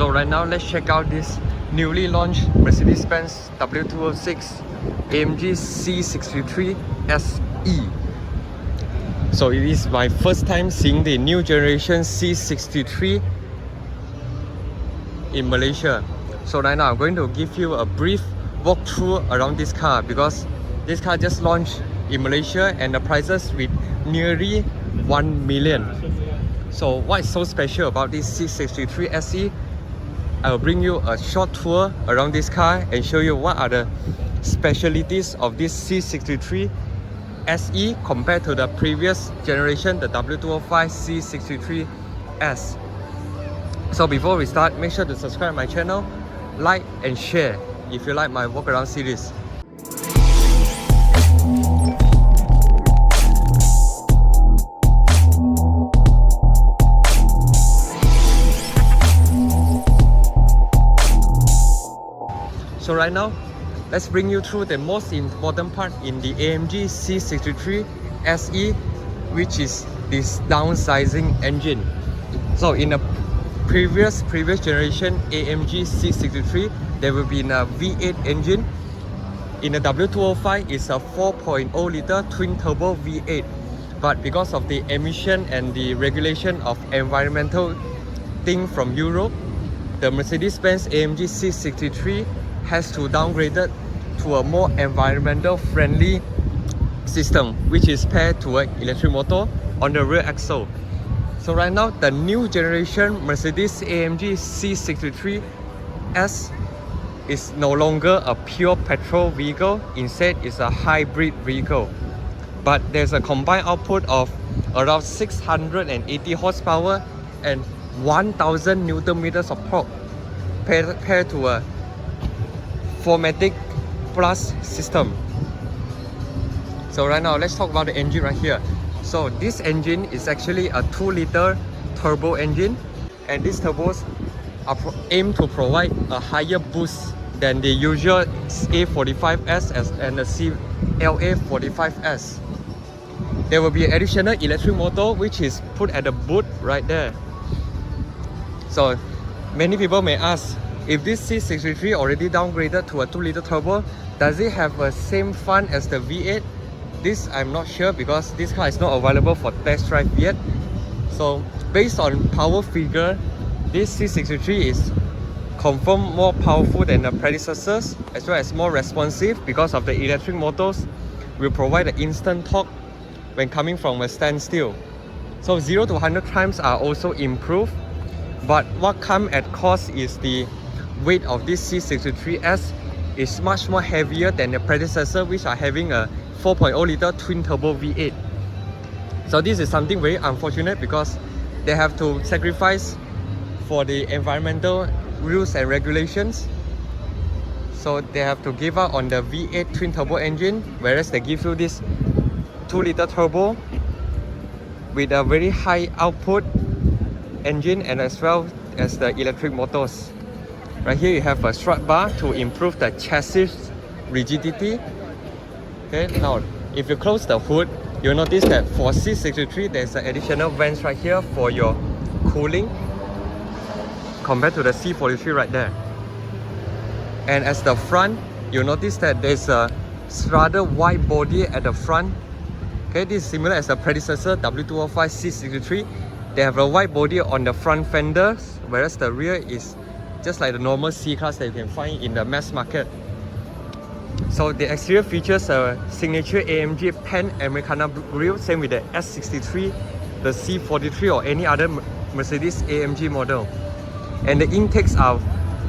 So right now let's check out this newly launched Mercedes-Benz W206 AMG C63 SE. So it is my first time seeing the new generation C63 in Malaysia. So right now I'm going to give you a brief walkthrough around this car because this car just launched in Malaysia and the prices with nearly 1 million. So what is so special about this C63 SE? I will bring you a short tour around this car and show you what are the specialties of this C63 SE compared to the previous generation, the W205 C63S. So before we start, make sure to subscribe my channel, like and share if you like my walk around series. So right now, let's bring you through the most important part in the AMG C63 SE, which is this downsizing engine. So in a previous generation AMG C63, there will be a V8 engine. In the W205, it's a 4.0 liter twin turbo V8. But because of the emission and the regulation of environmental thing from Europe, the Mercedes-Benz AMG C63 has to downgrade it to a more environmental friendly system, which is paired to an electric motor on the rear axle. So right now, the new generation Mercedes AMG C63S is no longer a pure petrol vehicle. Instead, it's a hybrid vehicle. But there's a combined output of around 680 horsepower and 1000 Newton meters of torque paired to a 4MATIC Plus system. So right now, let's talk about the engine right here. So this engine is actually a 2-liter turbo engine, and these turbos are aimed to provide a higher boost than the usual A45S and the CLA45S. There will be an additional electric motor which is put at the boot right there. So many people may ask, if this C63 already downgraded to a 2-liter turbo, does it have the same fun as the V8? This I'm not sure because this car is not available for test drive yet. So based on power figure, this C63 is confirmed more powerful than the predecessors, as well as more responsive because of the electric motors will provide an instant torque when coming from a standstill. So 0 to 100 times are also improved, but what comes at cost is the weight of this C63S is much more heavier than the predecessor, which are having a 4.0 liter twin turbo V8. So this is something very unfortunate because they have to sacrifice for the environmental rules and regulations. So they have to give up on the V8 twin turbo engine, whereas they give you this 2-liter turbo with a very high output engine and as well as the electric motors. Right here you have a strut bar to improve the chassis rigidity. Okay, now if you close the hood, you'll notice that for C63 there's an additional vents right here for your cooling compared to the C43 right there. And as the front, you'll notice that there's a rather wide body at the front. Okay, this is similar as the predecessor W205 C63. They have a wide body on the front fenders, whereas the rear is just like the normal C-Class that you can find in the mass market. So the exterior features a signature AMG Pan Americana grille, same with the S63, the C43 or any other Mercedes AMG model. And the intakes are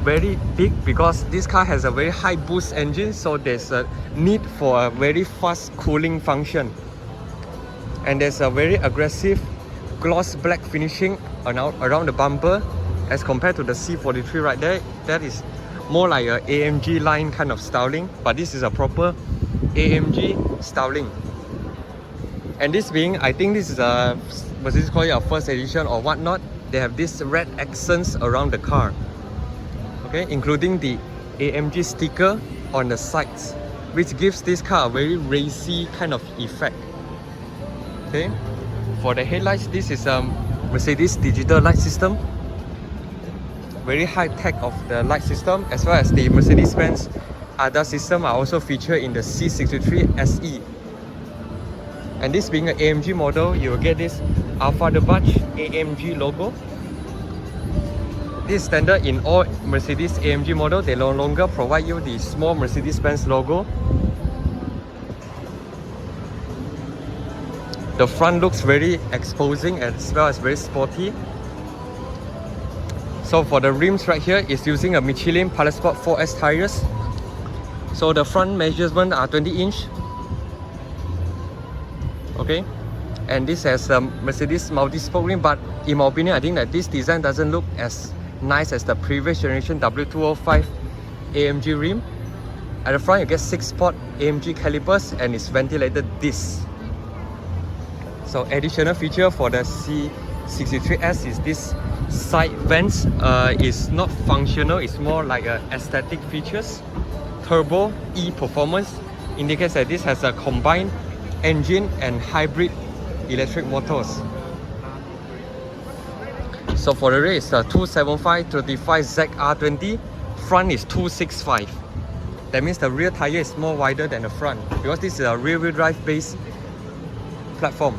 very big because this car has a very high boost engine, so there's a need for a very fast cooling function. And there's a very aggressive gloss black finishing around the bumper as compared to the C43 right there. That is more like a AMG line kind of styling, but this is a proper AMG styling. And this being, I think this is a Mercedes call it a first edition or whatnot. They have these red accents around the car, okay, including the AMG sticker on the sides, which gives this car a very racy kind of effect. Okay, for the headlights, this is a Mercedes digital light system. very high tech of the light system, as well as the Mercedes-Benz ADAS system are also featured in the C63 SE. And this being an AMG model, you will get this Alpha the Batch AMG logo. This is standard in all Mercedes AMG model. They no longer provide you the small Mercedes-Benz logo. The front looks very exposing as well as very sporty. So for the rims right here, it's using a Michelin Pilot Sport 4S tires. So the front measurements are 20 inch. Okay, and this has a Mercedes multi-spoke rim, but in my opinion, I think that this design doesn't look as nice as the previous generation W205 AMG rim. At the front, you get 6-spot AMG calipers and it's ventilated disc. So additional feature for the C63s is this side vents. Is not functional, it's more like aesthetic features. Turbo E performance indicates that this has a combined engine and hybrid electric motors. So for the rear it's a 275 35 ZR20, front is 265. That means the rear tire is more wider than the front because this is a rear-wheel drive based platform.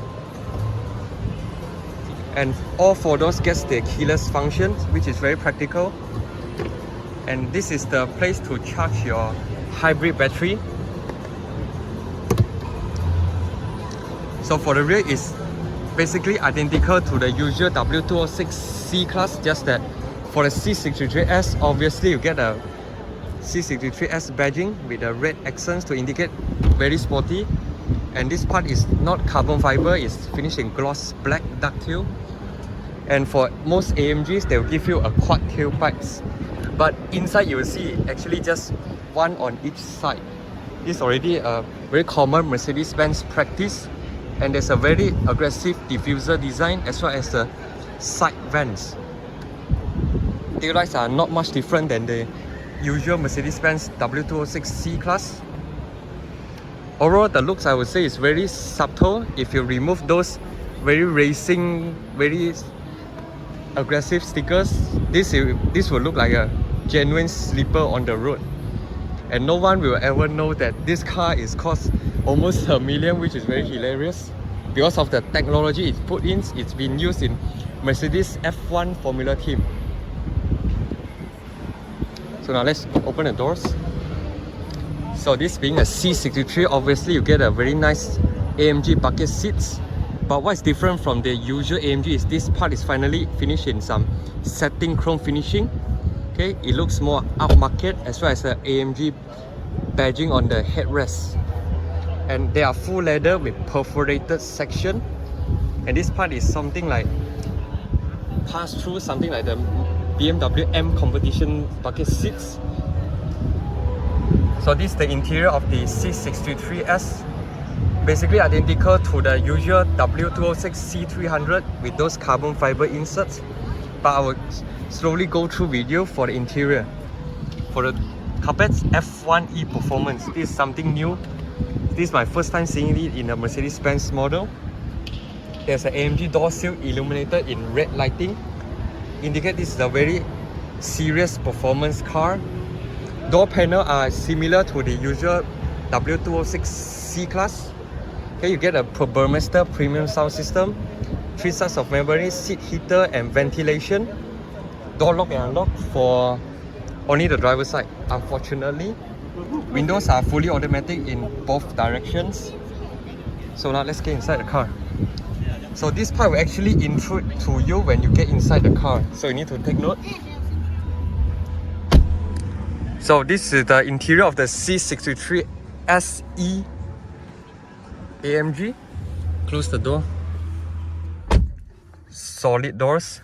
And all four doors gets the keyless function, which is very practical. And this is the place to charge your hybrid battery. So for the rear is basically identical to the usual W206 C-Class, just that for the C63S, obviously you get a C63S badging with the red accents to indicate very sporty. And this part is not carbon fiber, it's finished in gloss black ducktail. And for most AMGs, they will give you a quad tailpipes. But inside you will see actually just one on each side. This is already a very common Mercedes-Benz practice. And there's a very aggressive diffuser design as well as the side vents. Tail lights are not much different than the usual Mercedes-Benz W206 C-Class. Overall, the looks I would say is very subtle. If you remove those very racing, very aggressive stickers, this will look like a genuine sleeper on the road. And no one will ever know that this car is cost almost $1 million, which is very hilarious. Because of the technology it's put in, it's been used in Mercedes F1 Formula team. So now let's open the doors. So this being a C63, obviously you get a very nice AMG bucket seats. But what's different from the usual AMG is this part is finally finished in some satin chrome finishing. Okay, it looks more upmarket as well as the AMG badging on the headrest. And they are full leather with perforated section. And this part is something like pass through something like the BMW M competition bucket seats. So this is the interior of the C63S. Basically identical to the usual W206 C300 with those carbon fiber inserts. But I will slowly go through with you for the interior. For the carpets, F1E performance. This is something new. This is my first time seeing it in a Mercedes-Benz model. There's an AMG door sill illuminated in red lighting. Indicate this is a very serious performance car. Door panel are similar to the usual W206 C-Class. Okay, you get a Burmester premium sound system, 3 sets of memory, seat heater and ventilation. Door lock and unlock for only the driver's side, unfortunately. Windows are fully automatic in both directions. So now let's get inside the car. So this part will actually intrude to you when you get inside the car. So you need to take note. So this is the interior of the C63 SE AMG. Close the door. Solid doors.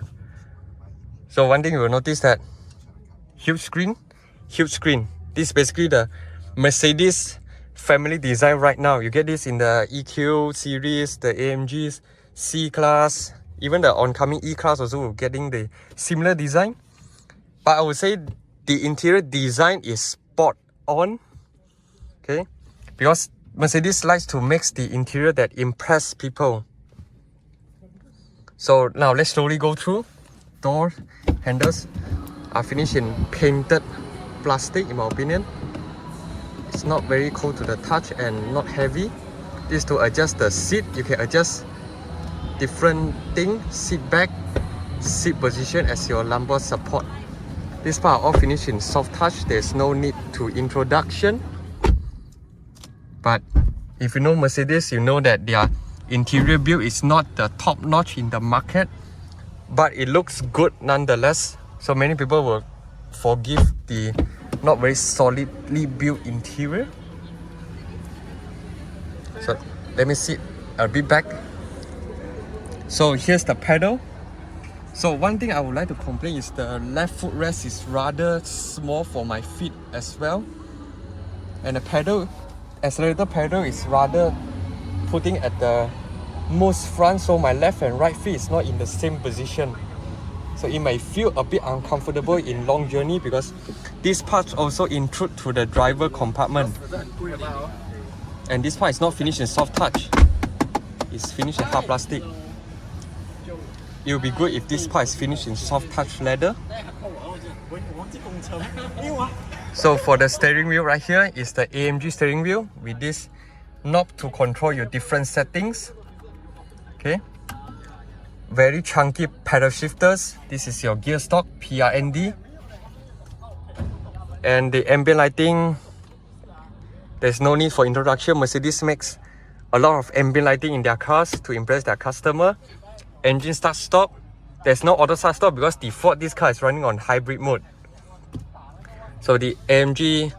So one thing you will notice that huge screen. This is basically the Mercedes family design right now. You get this in the EQ series, the AMGs, C-Class, even the oncoming E-Class also will getting the similar design. But I would say the interior design is spot on. Okay, because Mercedes likes to make the interior that impress people. So now let's slowly go through door handles. are finished in painted plastic in my opinion. It's not very cold to the touch and not heavy. This is to adjust the seat. You can adjust different things, seat back, seat position as your lumbar support. This part are all finished in soft touch. There's no need to introduction. But if you know Mercedes, you know that their interior build is not the top notch in the market, but it looks good nonetheless. So many people will forgive the not very solidly built interior. So let me sit a bit back. So here's the pedal. So one thing I would like to complain is the left footrest is rather small for my feet as well. And the pedal, accelerator pedal is rather putting at the most front, so my left and right feet is not in the same position. So it may feel a bit uncomfortable in long journey because this part also intrude to the driver compartment. And this part is not finished in soft touch. It's finished in hard plastic. It would be good if this part is finished in soft touch leather. So for the steering wheel right here is the AMG steering wheel with this knob to control your different settings. Okay. Very chunky pedal shifters. This is your gear stock, PRND. And the ambient lighting, there's no need for introduction. Mercedes makes a lot of ambient lighting in their cars to impress their customer. Engine start stop. There's no auto start stop because default this car is running on hybrid mode. So the AMG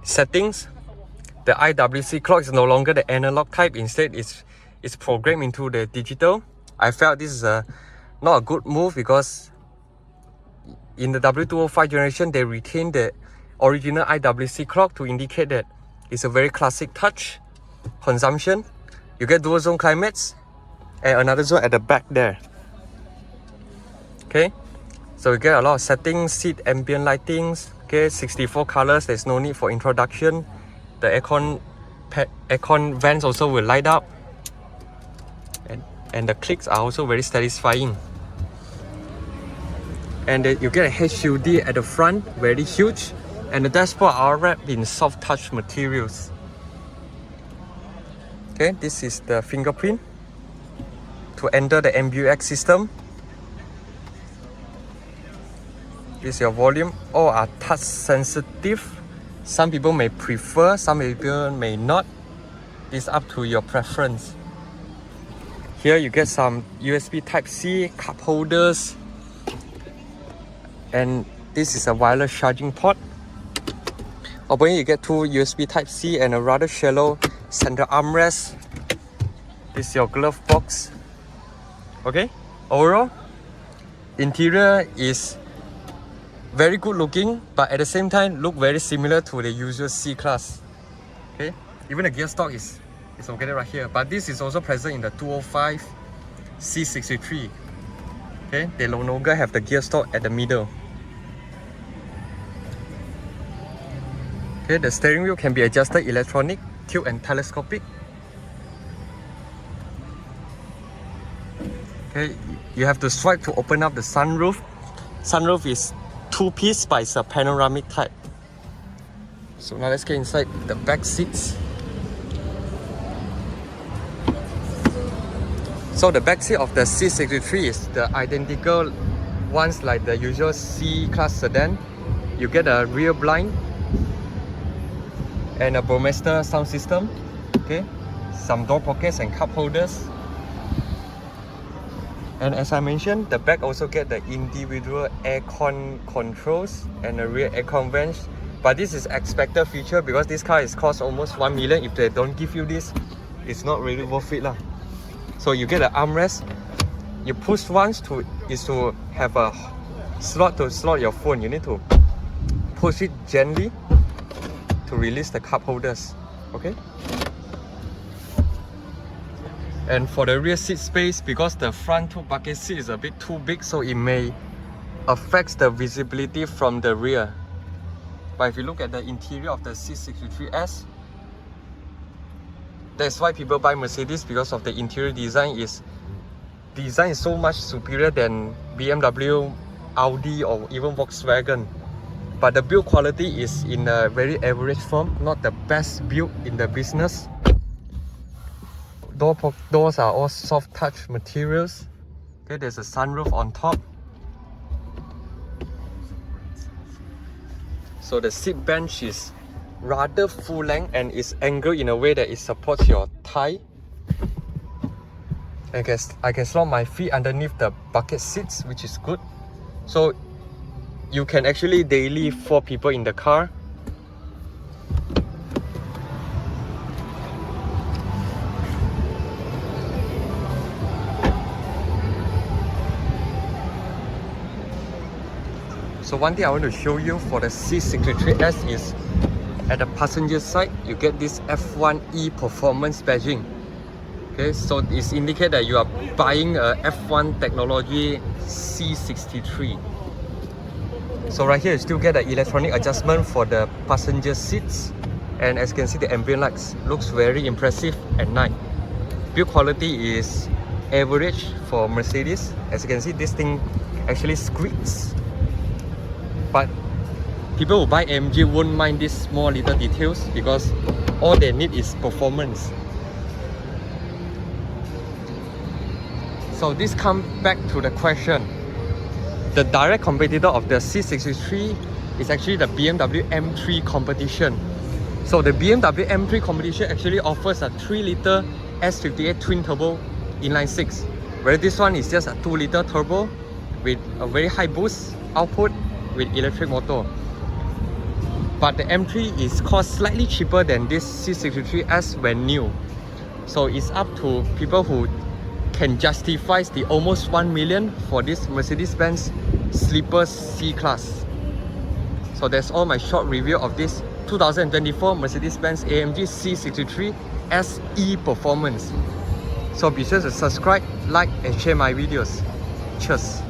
settings, the IWC clock is no longer the analog type. Instead, it's programmed into the digital. I felt this is not a good move because in the W205 generation, they retained the original IWC clock to indicate that it's a very classic touch consumption. You get dual zone climates and another zone at the back there. Okay, so you get a lot of settings, seat ambient lightings. Okay, 64 colors. There's no need for introduction. The aircon vents also will light up, and the clicks are also very satisfying. And then you get a HUD at the front, very huge, and the dashboard are wrapped in soft touch materials. Okay, this is the fingerprint to enter the MBUX system. This is your volume. All are touch sensitive. Some people may prefer, some people may not. It's up to your preference. Here you get some USB Type-C, cup holders, and this is a wireless charging port. Opening, you get two USB Type-C and a rather shallow center armrest. This is your glove box. Okay, overall, interior is very good looking, but at the same time look very similar to the usual C-Class. Okay, even the gear stock is located right here, but this is also present in the 205 C63. Okay, they no longer have the gear stock at the middle. Okay, the steering wheel can be adjusted electronic, tilt and telescopic. Okay, you have to swipe to open up the sunroof. Sunroof is two-piece, but it's a panoramic type. So now let's get inside the back seats. So the back seat of the C63 is the identical ones like the usual C-Class sedan. You get a rear blind and a Burmester sound system. Okay, some door pockets and cup holders. And as I mentioned, the back also get the individual aircon controls and a rear aircon vents. But this is expected feature because this car is cost almost 1 million. If they don't give you this, it's not really worth it lah. So you get an armrest. You push once to have a slot to slot your phone. You need to push it gently to release the cup holders. Okay. And for the rear seat space, because the front two bucket seat is a bit too big, so it may affect the visibility from the rear. But if you look at the interior of the C63S, that's why people buy Mercedes, because of the interior design is so much superior than BMW Audi or even Volkswagen. But the build quality is in a very average form, not the best build in the business. Doors are all soft touch materials. Okay, there's a sunroof on top. So the seat bench is rather full length and is angled in a way that it supports your thigh. I can slot my feet underneath the bucket seats, which is good. So you can actually daily 4 people in the car. So one thing I want to show you for the C63s is at the passenger side, you get this F1E performance badging. Okay, so it's indicate that you are buying a F1 technology C63. So right here you still get the electronic adjustment for the passenger seats, and as you can see, the ambient lights looks very impressive at night. Build quality is average for Mercedes. As you can see, this thing actually squeaks. But people who buy AMG won't mind these small little details because all they need is performance. So this comes back to the question. The direct competitor of the C63 is actually the BMW M3 competition. So the BMW M3 competition actually offers a 3-liter S58 twin turbo inline 6, where this one is just a 2-liter turbo with a very high boost output with electric motor. But the M3 is cost slightly cheaper than this C63S when new. So it's up to people who can justify the almost 1 million for this Mercedes-Benz sleeper C-Class. So that's all my short review of this 2024 Mercedes-Benz AMG C63 SE Performance. So be sure to subscribe, like and share my videos. Cheers!